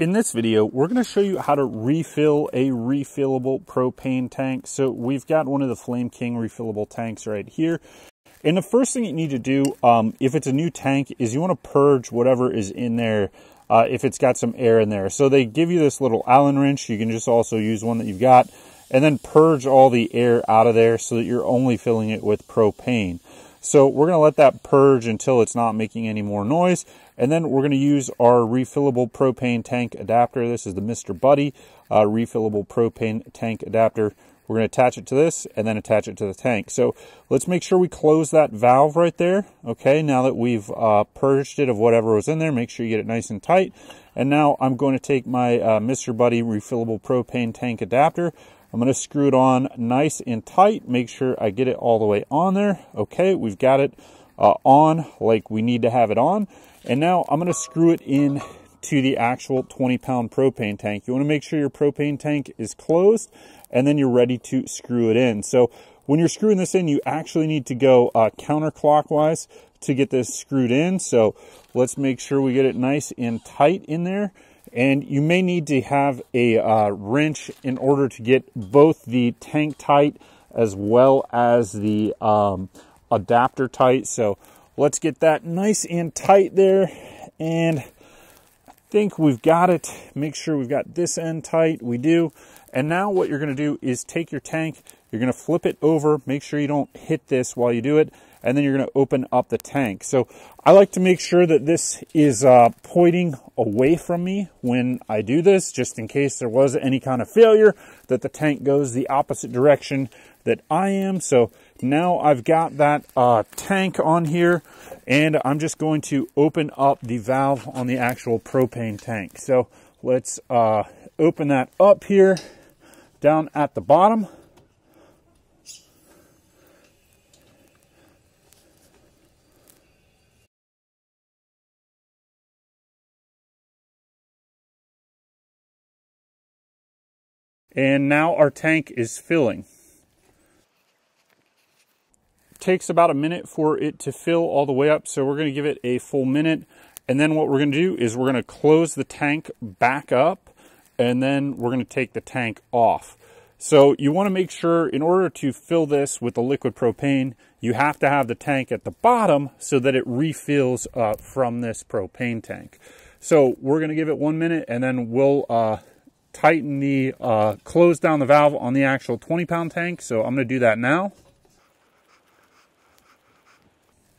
In this video, we're going to show you how to refill a refillable propane tank. So we've got one of the Flame King refillable tanks right here. And the first thing you need to do, if it's a new tank, is you want to purge whatever is in there if it's got some air in there. So they give you this little Allen wrench. You can just also use one that you've got. And then purge all the air out of there so that you're only filling it with propane. So we're going to let that purge until it's not making any more noise. And then we're going to use our refillable propane tank adapter. This is the Mr. Buddy refillable propane tank adapter. We're going to attach it to this and then attach it to the tank. So let's make sure we close that valve right there. Okay, now that we've purged it of whatever was in there, make sure you get it nice and tight. And now I'm going to take my Mr. Buddy refillable propane tank adapter. I'm going to screw it on nice and tight. Make sure I get it all the way on there. Okay, we've got it on like we need to have it on. And now I'm going to screw it in to the actual 20-pound propane tank. You want to make sure your propane tank is closed, and then you're ready to screw it in. So when you're screwing this in, you actually need to go counterclockwise to get this screwed in. So let's make sure we get it nice and tight in there. And you may need to have a wrench in order to get both the tank tight as well as the adapter tight. So let's get that nice and tight there. And I think we've got it. Make sure we've got this end tight. We do. And now what you're going to do is take your tank, you're going to flip it over, make sure you don't hit this while you do it, and then you're going to open up the tank. So I like to make sure that this is pointing away from me when I do this, just in case there was any kind of failure, that the tank goes the opposite direction that I am. So now I've got that tank on here, and I'm just going to open up the valve on the actual propane tank. So let's open that up here down at the bottom. And now our tank is filling. It takes about a minute for it to fill all the way up, so we're going to give it a full minute. And then what we're going to do is we're going to close the tank back up, and then we're going to take the tank off. So you want to make sure, in order to fill this with the liquid propane, you have to have the tank at the bottom so that it refills from this propane tank. So we're going to give it 1 minute, and then we'll tighten the, close down the valve on the actual 20-pound tank. So I'm going to do that now.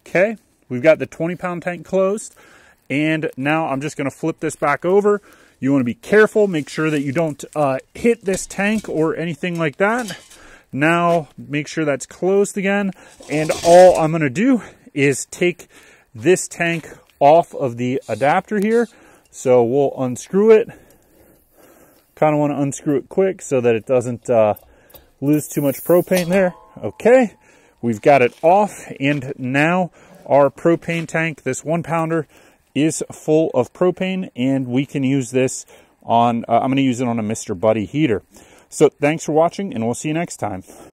Okay, we've got the 20-pound tank closed. And now I'm just going to flip this back over. You want to be careful, make sure that you don't hit this tank or anything like that. Now make sure that's closed again. And all I'm going to do is take this tank off of the adapter here. So we'll unscrew it. Kind of want to unscrew it quick so that it doesn't lose too much propane there. Okay, we've got it off, and now our propane tank, this 1-pounder, is full of propane, and we can use this on, I'm going to use it on a Mr. Buddy heater. So thanks for watching, and we'll see you next time.